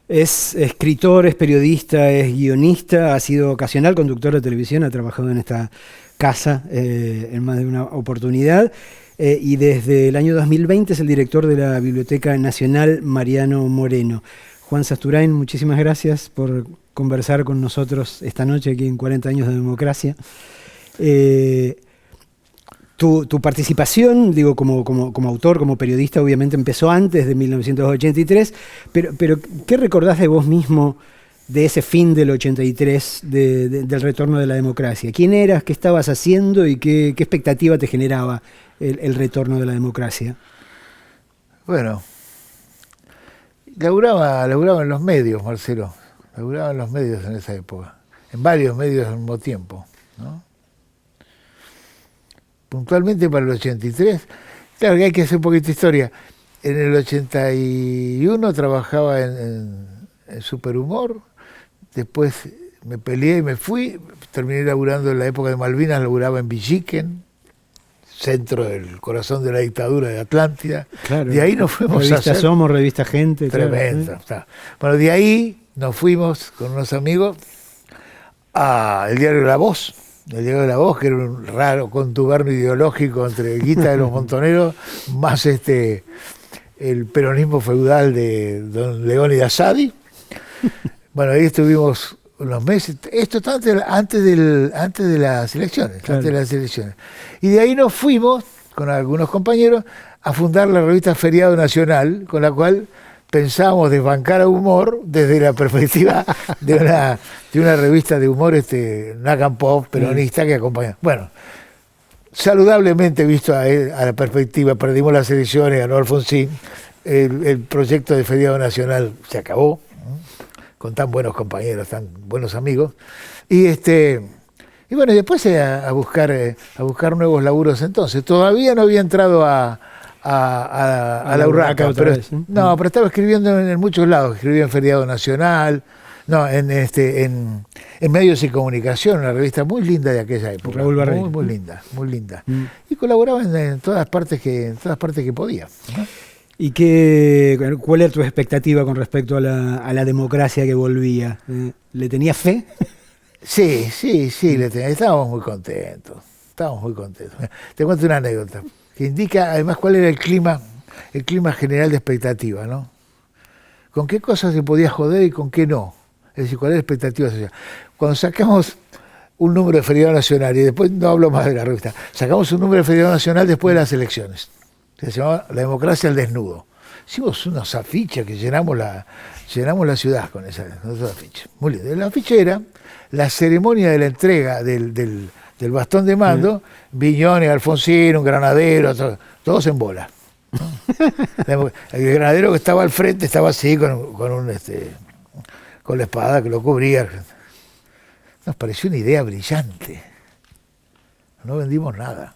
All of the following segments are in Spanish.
Es escritor, es periodista, es guionista, ha sido ocasional conductor de televisión, ha trabajado en esta casa en más de una oportunidad y desde el año 2020 es el director de la Biblioteca Nacional Mariano Moreno. Juan Sasturain, muchísimas gracias por conversar con nosotros esta noche aquí en 40 años de democracia. Tu participación, digo, como autor, como periodista, obviamente empezó antes de 1983, pero ¿qué recordás de vos mismo de ese fin del 83, del retorno de la democracia? ¿Quién eras, qué estabas haciendo y qué expectativa te generaba el retorno de la democracia? Bueno, laburaba en los medios, Marcelo. Laburaba en los medios en esa época, en varios medios al mismo tiempo, ¿no? Puntualmente para el 83, claro que hay que hacer un poquito de historia. En el 81 trabajaba en Superhumor, después me peleé y me fui, terminé laburando en la época de Malvinas, laburaba en Villiquen, centro del corazón de la dictadura de Atlántida. Claro, de ahí nos fuimos revista a hacer... Somos, revista Gente. Tremendo. Claro. Bueno, de ahí nos fuimos con unos amigos al diario La Voz. El diario de La Voz, que era un raro contubernio ideológico entre Guita de los Montoneros, más el peronismo feudal de don Leónidas Sadi. Bueno, ahí estuvimos unos meses, esto antes de las elecciones, claro. Antes de las elecciones. Y de ahí nos fuimos, con algunos compañeros, a fundar la revista Feriado Nacional, con la cual pensábamos desbancar a Humor desde la perspectiva de una revista de humor Nacan Pop, peronista, que acompaña. Bueno, saludablemente visto a la perspectiva, perdimos las elecciones, ganó Alfonsín, el proyecto de Feriado Nacional se acabó, con tan buenos compañeros, tan buenos amigos, y bueno, después a buscar nuevos laburos entonces. Todavía no había entrado a la Urraca, pero estaba escribiendo en muchos lados. Escribía en Feriado Nacional, en Medios y Comunicación, una revista muy linda de aquella época. Raúl Barreiro. Muy linda, muy linda. Y colaboraba en todas partes que podía, ¿no? ¿Y cuál era tu expectativa con respecto a la democracia que volvía? ¿Le tenías fe? Sí, estábamos muy contentos. Te cuento una anécdota que indica además cuál era el clima general de expectativa, ¿no? Con qué cosas se podía joder y con qué no. Es decir, cuál era la expectativa social. Cuando sacamos un número de Feriado Nacional, y después no hablo más de la revista, sacamos un número de Feriado Nacional después de las elecciones. Se llamaba La Democracia al Desnudo. Hicimos unos afiches que llenamos la ciudad con esos afiches. Muy lindo. El afiche era la ceremonia de la entrega del bastón de mando, Viñones, Alfonsín, un granadero, todos en bola, ¿no? El granadero que estaba al frente estaba así con la espada que lo cubría. Nos pareció una idea brillante. No vendimos nada.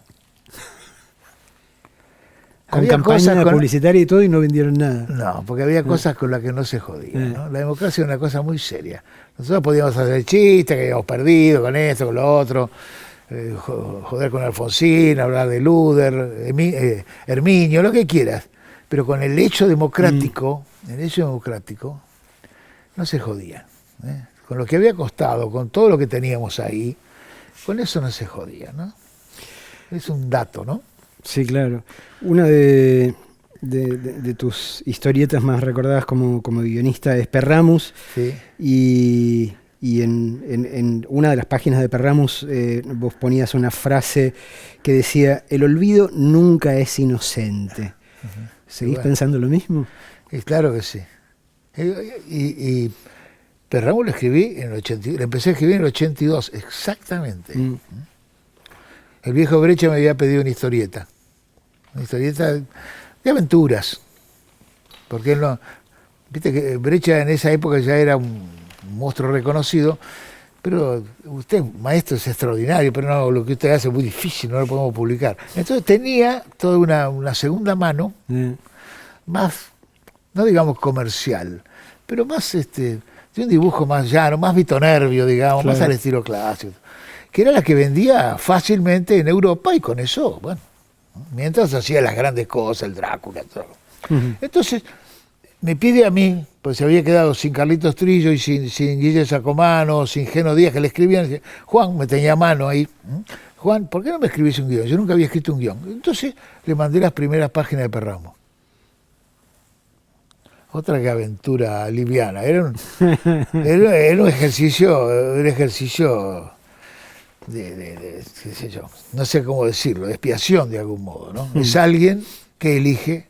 Con campaña publicitaria y todo, y no vendieron nada. No, porque había cosas con las que no se jodía, ¿no? La democracia es una cosa muy seria. Nosotros podíamos hacer chistes, que habíamos perdido con esto, con lo otro, joder con Alfonsín, hablar de Luder, Herminio, lo que quieras. Pero con el hecho democrático, no se jodía, ¿eh? Con lo que había costado, con todo lo que teníamos ahí, con eso no se jodía, ¿no? Es un dato, ¿no? Sí, claro. Una de tus historietas más recordadas como guionista es Perramus. Sí. Y en una de las páginas de Perramus vos ponías una frase que decía: el olvido nunca es inocente. Uh-huh. ¿Seguís pensando lo mismo? Claro que sí. Y Perramus lo escribí en el 82, lo empecé a escribir en el 82, exactamente. El viejo Brecha me había pedido una historieta de aventuras, porque él no, viste que Brecha en esa época ya era un monstruo reconocido, pero usted, maestro, es extraordinario, pero no, lo que usted hace es muy difícil, no lo podemos publicar. Entonces tenía toda una segunda mano, más, no digamos comercial, pero más de un dibujo más llano, más Vitonervio, digamos, claro, más al estilo clásico, que era la que vendía fácilmente en Europa, y con eso, bueno, mientras hacía las grandes cosas, el Drácula, todo. Uh-huh. Entonces, me pide a mí pues se había quedado sin Carlitos Trillo y sin Guille Sacomano, sin Geno Díaz, que le escribían. Decía, Juan, me tenía a mano ahí. Juan, ¿por qué no me escribís un guión? Yo nunca había escrito un guión. Entonces le mandé las primeras páginas de Perramo. Otra que aventura liviana. Era un ejercicio qué sé yo, no sé cómo decirlo, de expiación de algún modo, ¿no? Es alguien que elige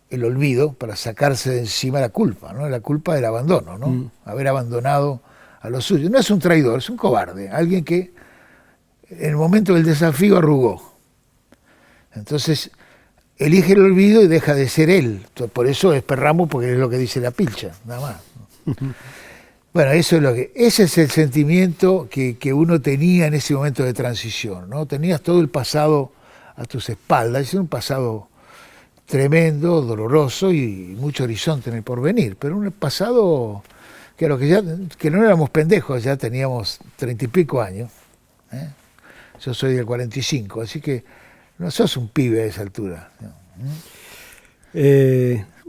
el olvido para sacarse de encima la culpa, ¿no? La culpa del abandono, ¿no? Haber abandonado a los suyos. No es un traidor, es un cobarde, alguien que en el momento del desafío arrugó. Entonces elige el olvido y deja de ser él. Por eso es Perramo, porque es lo que dice la pilcha, nada más. Bueno, ese es el sentimiento que uno tenía en ese momento de transición, ¿no? Tenías todo el pasado a tus espaldas, es un pasado tremendo, doloroso y mucho horizonte en el porvenir, pero un pasado que no éramos pendejos, ya teníamos 30 y pico años, ¿eh? Yo soy del 45, así que no sos un pibe a esa altura, ¿no?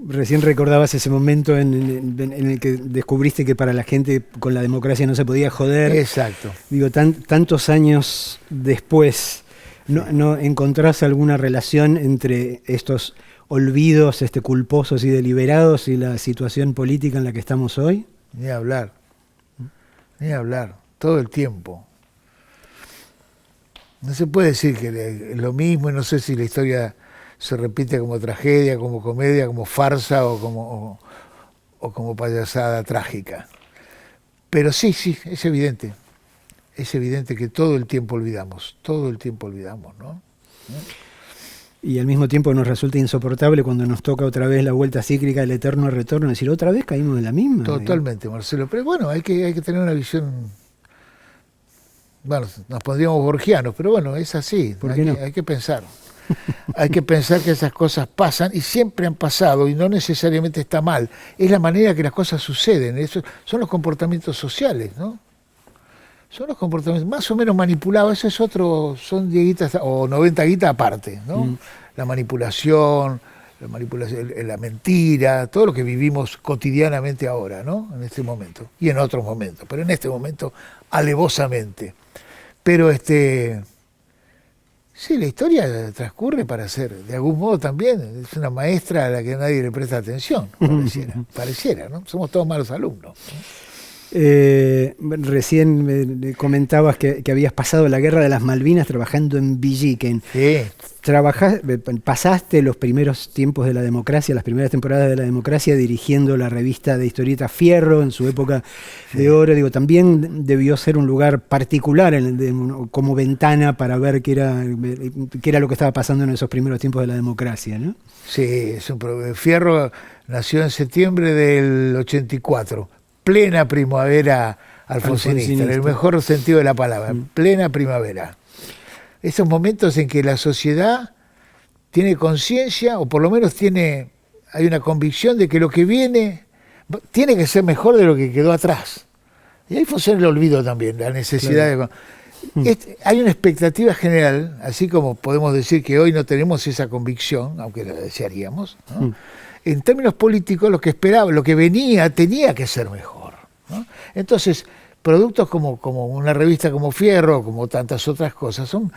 Recién recordabas ese momento en el que descubriste que para la gente con la democracia no se podía joder. Exacto. Digo, tantos años después, ¿no encontrás alguna relación entre estos olvidos culposos y deliberados y la situación política en la que estamos hoy? Ni hablar, todo el tiempo. No se puede decir que es lo mismo, y no sé si la historia se repite como tragedia, como comedia, como farsa o como payasada trágica. Pero sí, es evidente que todo el tiempo olvidamos, ¿no? Y al mismo tiempo nos resulta insoportable cuando nos toca otra vez la vuelta cíclica del eterno retorno, decir, otra vez caímos en la misma. Totalmente, Marcelo, pero bueno, hay que tener una visión, bueno, nos pondríamos borgianos, pero bueno, es así, ¿Por qué no? Hay que pensar. Hay que pensar que esas cosas pasan y siempre han pasado y no necesariamente está mal. Es la manera que las cosas suceden. Eso son los comportamientos sociales, ¿no? Son los comportamientos más o menos manipulados. Eso es otro, son 10 guitas o 90 guitas aparte, ¿no? La manipulación, la mentira, todo lo que vivimos cotidianamente ahora, ¿no? En este momento y en otros momentos, pero en este momento alevosamente. Pero sí, la historia transcurre para ser, de algún modo también, es una maestra a la que nadie le presta atención, pareciera, ¿no? Somos todos malos alumnos. Recién me comentabas que habías pasado la guerra de las Malvinas trabajando en Villiquen. Sí. Pasaste los primeros tiempos de la democracia, las primeras temporadas de la democracia, dirigiendo la revista de historieta Fierro en su época de oro. Digo, también debió ser un lugar particular como ventana para ver qué era lo que estaba pasando en esos primeros tiempos de la democracia, ¿no? Sí, Fierro nació en septiembre del 84, plena primavera alfonsinista, en el mejor sentido de la palabra, plena primavera. Esos momentos en que la sociedad tiene conciencia, o por lo menos hay una convicción de que lo que viene tiene que ser mejor de lo que quedó atrás. Y ahí funciona el olvido también, la necesidad de... hay una expectativa general, así como podemos decir que hoy no tenemos esa convicción, aunque la desearíamos, ¿no? En términos políticos, lo que esperaba, lo que venía, tenía que ser mejor, ¿no? Entonces, productos como una revista como Fierro, como tantas otras cosas, son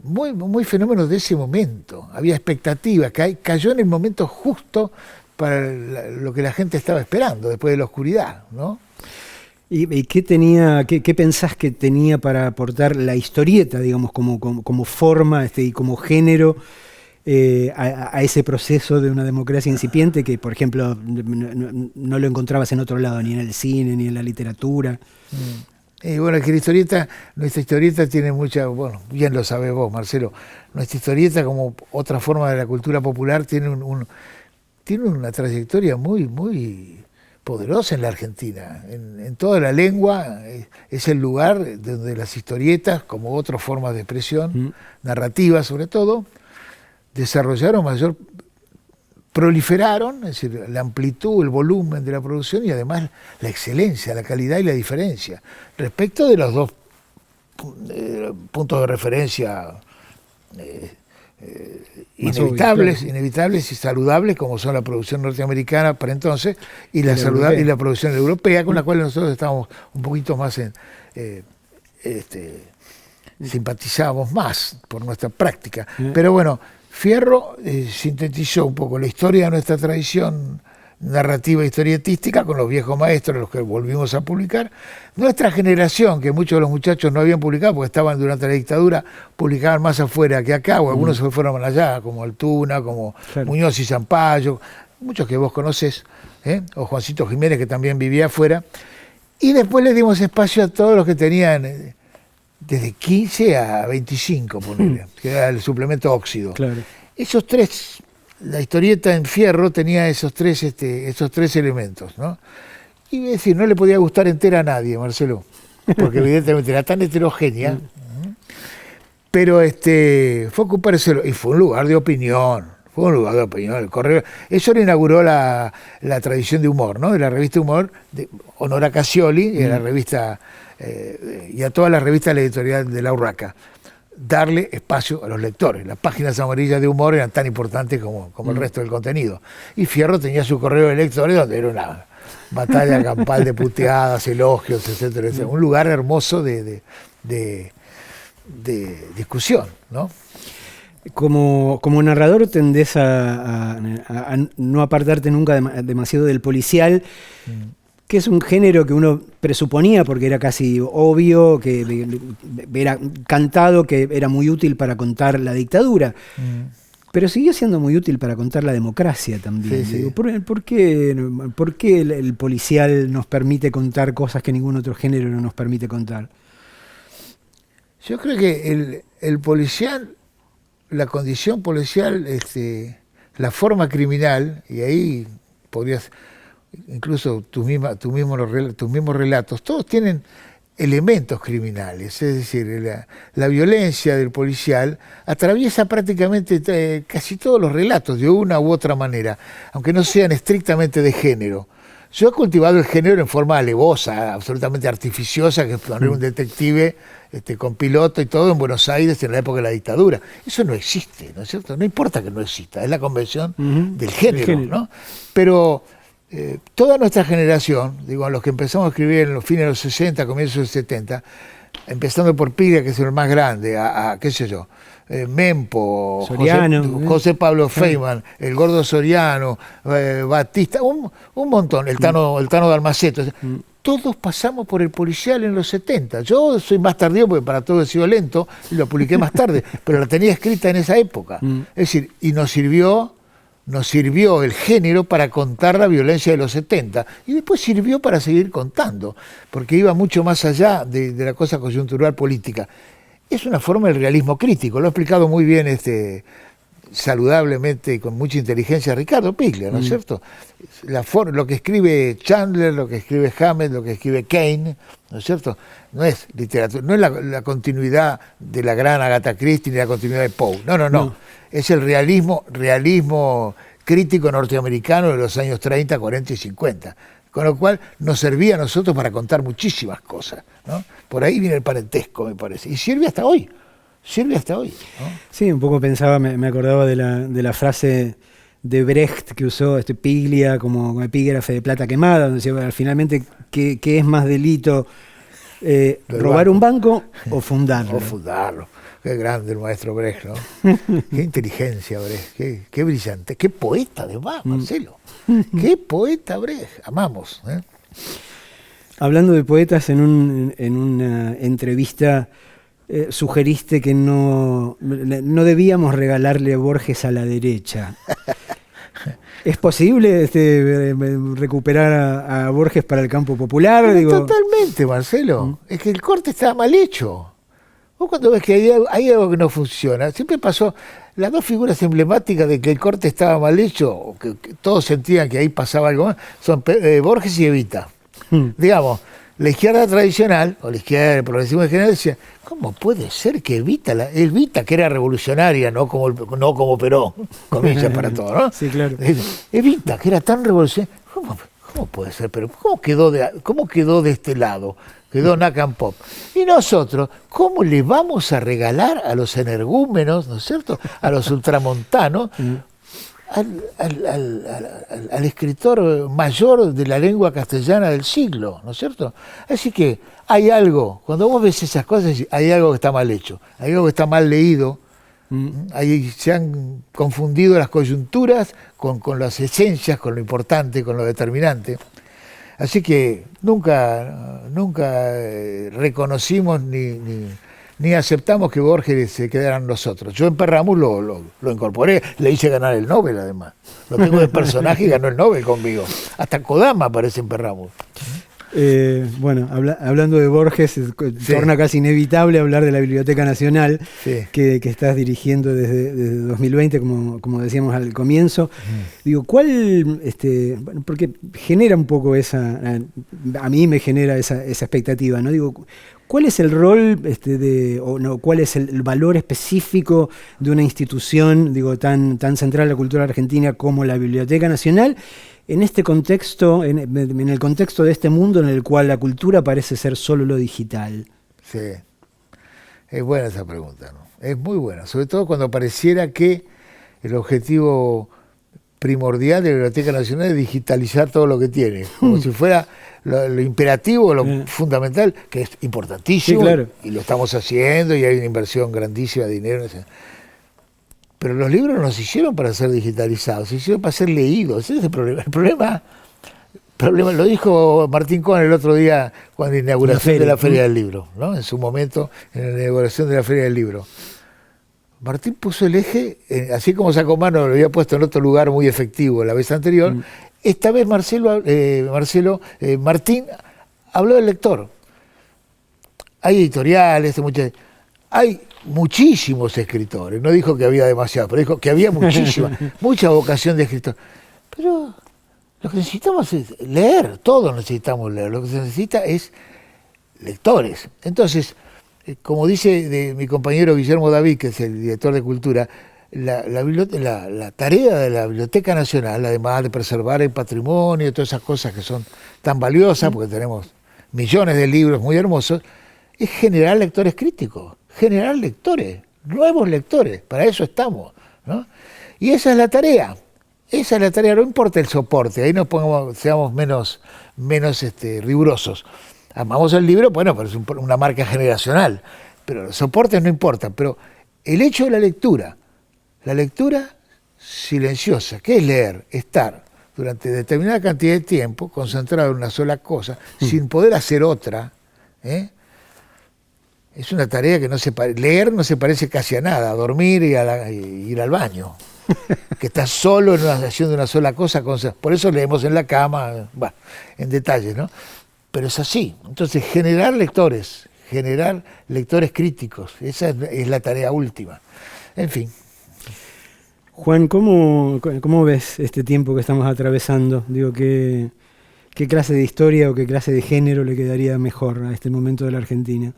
muy fenómenos de ese momento. Había expectativa, cayó en el momento justo para lo que la gente estaba esperando, después de la oscuridad, ¿no? ¿Y qué pensás que tenía para aportar la historieta, digamos, como forma y como género a ese proceso de una democracia incipiente que, por ejemplo, no lo encontrabas en otro lado, ni en el cine, ni en la literatura? Y bueno, es que nuestra historieta tiene mucha, bueno, bien lo sabés vos, Marcelo, nuestra historieta, como otra forma de la cultura popular, tiene una trayectoria muy poderosa en la Argentina. En toda la lengua es el lugar donde las historietas, como otras formas de expresión, narrativas sobre todo, proliferaron, es decir, la amplitud, el volumen de la producción y además la excelencia, la calidad y la diferencia respecto de los dos puntos de referencia inevitables y saludables, como son la producción norteamericana para entonces y la producción europea, con la cual nosotros estábamos un poquito más simpatizábamos más por nuestra práctica. Pero bueno, Fierro sintetizó un poco la historia de nuestra tradición narrativa historietística con los viejos maestros, los que volvimos a publicar. Nuestra generación, que muchos de los muchachos no habían publicado porque estaban durante la dictadura, publicaban más afuera que acá, o algunos se fueron allá, como Altuna, como Muñoz y Zampayo, muchos que vos conocés, o Juancito Jiménez, que también vivía afuera. Y después le dimos espacio a todos los que tenían desde 15 a 25, ponele, que era el suplemento óxido. Claro. Esos tres, la historieta en Fierro tenía esos tres elementos, ¿no? Y es decir, no le podía gustar entera a nadie, Marcelo, porque evidentemente era tan heterogénea, pero fue ocupárselo, y fue un lugar de opinión. El Correo, eso le inauguró la tradición de humor, ¿no? De la revista Humor, de honor a Cassioli, y a la revista, y a todas las revistas de la editorial de La Urraca. Darle espacio a los lectores. Las páginas amarillas de humor eran tan importantes como el resto del contenido. Y Fierro tenía su correo de lectores, donde era una batalla campal de puteadas, elogios, etcétera, etcétera. Un lugar hermoso de discusión, ¿no? Como narrador tendés a no apartarte nunca demasiado del policial, que es un género que uno presuponía, porque era casi obvio, que era cantado, que era muy útil para contar la dictadura. Pero siguió siendo muy útil para contar la democracia también. Sí, sí. Digo, ¿por qué el policial nos permite contar cosas que ningún otro género no nos permite contar? Yo creo que el policial, la condición policial, la forma criminal, y ahí podrías, incluso tus mismos relatos, todos tienen elementos criminales, es decir, la violencia del policial atraviesa prácticamente casi todos los relatos de una u otra manera, aunque no sean estrictamente de género. Yo he cultivado el género en forma alevosa, absolutamente artificiosa, que es poner un detective con piloto y todo en Buenos Aires en la época de la dictadura. Eso no existe, ¿no es cierto? No importa que no exista, es la convención del género, ¿no? Pero toda nuestra generación, digo, a los que empezamos a escribir en los fines de los 60, comienzos de los 70, empezando por Piglia, que es el más grande, a qué sé yo, Mempo, Soriano, José Pablo Feynman, el Gordo Soriano, Batista, un montón, el Tano Dalmaceto. Todos pasamos por el policial en los 70. Yo soy más tardío porque para todo he sido lento y lo publiqué más tarde, pero la tenía escrita en esa época. Es decir, y nos sirvió el género para contar la violencia de los 70 y después sirvió para seguir contando, porque iba mucho más allá de la cosa coyuntural política. Es una forma del realismo crítico, lo ha explicado muy bien saludablemente y con mucha inteligencia Ricardo Piglia, ¿no es cierto? Lo que escribe Chandler, lo que escribe Hammett, lo que escribe Kane, ¿no es cierto? No es literatura, no es la continuidad de la gran Agatha Christie ni la continuidad de Poe, no. Es el realismo crítico norteamericano de los años 30, 40 y 50. Con lo cual nos servía a nosotros para contar muchísimas cosas, ¿no? Por ahí viene el parentesco, me parece. Y sirve hasta hoy. ¿No? Sí, un poco pensaba, me acordaba de la frase de Brecht que usó Piglia como epígrafe de Plata Quemada, donde decía, finalmente, ¿qué es más delito? ¿Robar un banco o fundarlo? O fundarlo. Qué grande el maestro Brecht, ¿no? Qué inteligencia Brecht, qué brillante, qué poeta además, Marcelo. Qué poeta Brecht, amamos. Hablando de poetas, en una entrevista sugeriste que no debíamos regalarle a Borges a la derecha. ¿Es posible recuperar a Borges para el campo popular? Totalmente, Marcelo. Es que el corte estaba mal hecho. Vos cuando ves que hay algo que no funciona, siempre pasó, las dos figuras emblemáticas de que el corte estaba mal hecho, o que todos sentían que ahí pasaba algo más, son Borges y Evita. Digamos, la izquierda tradicional, o la izquierda del progresismo en general, decía, ¿cómo puede ser que Evita, que era revolucionaria, no como Perón, comillas para todo, ¿no? Sí, claro. Evita, que era tan revolucionaria, ¿cómo puede ser? Pero ¿cómo quedó de este lado? quedó Nacan Pop. Y nosotros, ¿cómo le vamos a regalar a los energúmenos, ¿no es cierto?, a los ultramontanos, al escritor mayor de la lengua castellana del siglo, ¿no es cierto? Así que hay algo, cuando vos ves esas cosas, hay algo que está mal hecho, hay algo que está mal leído. Ahí se han confundido las coyunturas con las esencias, con lo importante, con lo determinante. Así que nunca reconocimos ni aceptamos que Borges se quedara en nosotros. Yo en Perramus lo incorporé, le hice ganar el Nobel además. Lo tengo de personaje y ganó el Nobel conmigo. Hasta Kodama aparece en Perramus. Bueno, hablando de Borges, torna casi inevitable hablar de la Biblioteca Nacional, que estás dirigiendo desde 2020, como decíamos al comienzo. Digo, ¿cuál, bueno, porque genera un poco a mí me genera esa expectativa, ¿no? Digo, ¿cuál es el rol cuál es el valor específico de una institución, digo, tan central a la cultura argentina como la Biblioteca Nacional? En este contexto, en el contexto de este mundo en el cual la cultura parece ser solo lo digital. Sí, es buena esa pregunta, ¿no? Es muy buena, sobre todo cuando pareciera que el objetivo primordial de la Biblioteca Nacional es digitalizar todo lo que tiene, como si fuera lo imperativo, lo fundamental, que es importantísimo, sí, claro. Y lo estamos haciendo, y hay una inversión grandísima de dinero. Pero los libros no se hicieron para ser digitalizados, se hicieron para ser leídos. Ese es el problema. El problema lo dijo Martín Cohen el otro día cuando la inauguración de la Feria del Libro, ¿no? En su momento, en la inauguración de la Feria del Libro. Martín puso el eje, así como Sacomano lo había puesto en otro lugar muy efectivo la vez anterior, esta vez Martín habló del lector. Hay editoriales, hay muchísimos escritores, no dijo que había demasiados, pero dijo que había mucha vocación de escritor. Pero lo que necesitamos es leer, todos necesitamos leer, lo que se necesita es lectores. Entonces, como dice mi compañero Guillermo David, que es el director de Cultura, la tarea de la Biblioteca Nacional, además de preservar el patrimonio y todas esas cosas que son tan valiosas, porque tenemos millones de libros muy hermosos, es generar lectores críticos. Generar lectores, nuevos lectores, para eso estamos, ¿no? Y esa es la tarea, no importa el soporte, ahí seamos menos rigurosos. Amamos el libro, bueno, pero es una marca generacional, pero los soportes no importan, pero el hecho de la lectura silenciosa, ¿qué es leer? Estar durante determinada cantidad de tiempo concentrado en una sola cosa, sin poder hacer otra, Es una tarea que leer no se parece casi a nada, a dormir y ir al baño. Que estás solo haciendo una sola cosa. Por eso leemos en la cama, en detalles, ¿no? Pero es así. Entonces, generar lectores críticos, esa es la tarea última. En fin. Juan, ¿cómo ves este tiempo que estamos atravesando? Digo, ¿qué clase de historia o qué clase de género le quedaría mejor a este momento de la Argentina?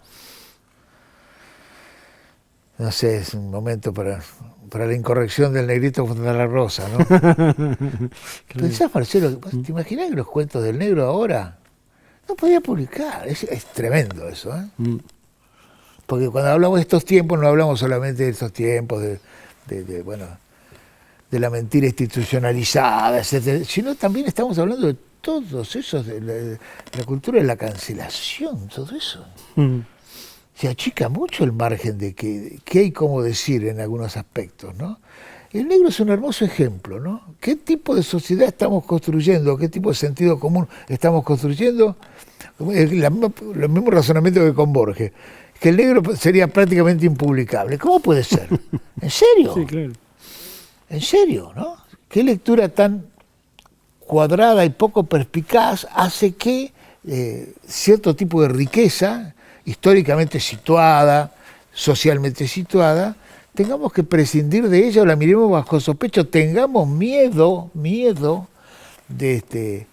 No sé, es un momento para la incorrección del negrito contra la rosa, ¿no? Claro. ¿Pensás, Marcelo, te imaginás que los cuentos del negro ahora no podía publicar? Es tremendo eso, ¿eh? Porque cuando hablamos de estos tiempos, no hablamos solamente de estos tiempos, de la mentira institucionalizada, etcétera, sino también estamos hablando de todos esos, de la cultura de la cancelación, todo eso. Se achica mucho el margen de qué hay como decir en algunos aspectos, ¿no? El negro es un hermoso ejemplo, ¿no? ¿Qué tipo de sociedad estamos construyendo? ¿Qué tipo de sentido común estamos construyendo? El mismo razonamiento que con Borges, que el negro sería prácticamente impublicable. ¿Cómo puede ser? ¿En serio? Sí, claro. ¿En serio, no? ¿Qué lectura tan cuadrada y poco perspicaz hace que cierto tipo de riqueza históricamente situada, socialmente situada, tengamos que prescindir de ella o la miremos bajo sospecha, tengamos miedo de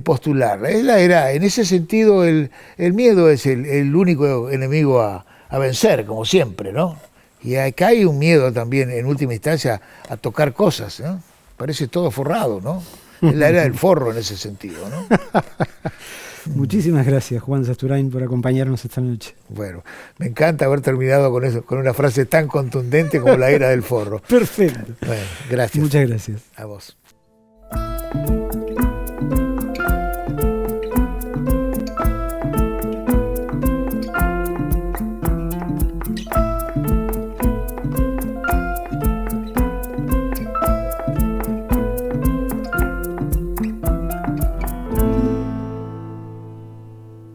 postularla? En ese sentido, el miedo es el único enemigo a vencer, como siempre, ¿no? Y acá hay un miedo también, en última instancia, a tocar cosas, ¿no? Parece todo forrado, ¿no? Es la era del forro en ese sentido, ¿no? Muchísimas gracias, Juan Sasturain, por acompañarnos esta noche. Bueno, me encanta haber terminado con eso, con una frase tan contundente como la era del forro. Perfecto. Bueno, gracias. Muchas gracias. A vos.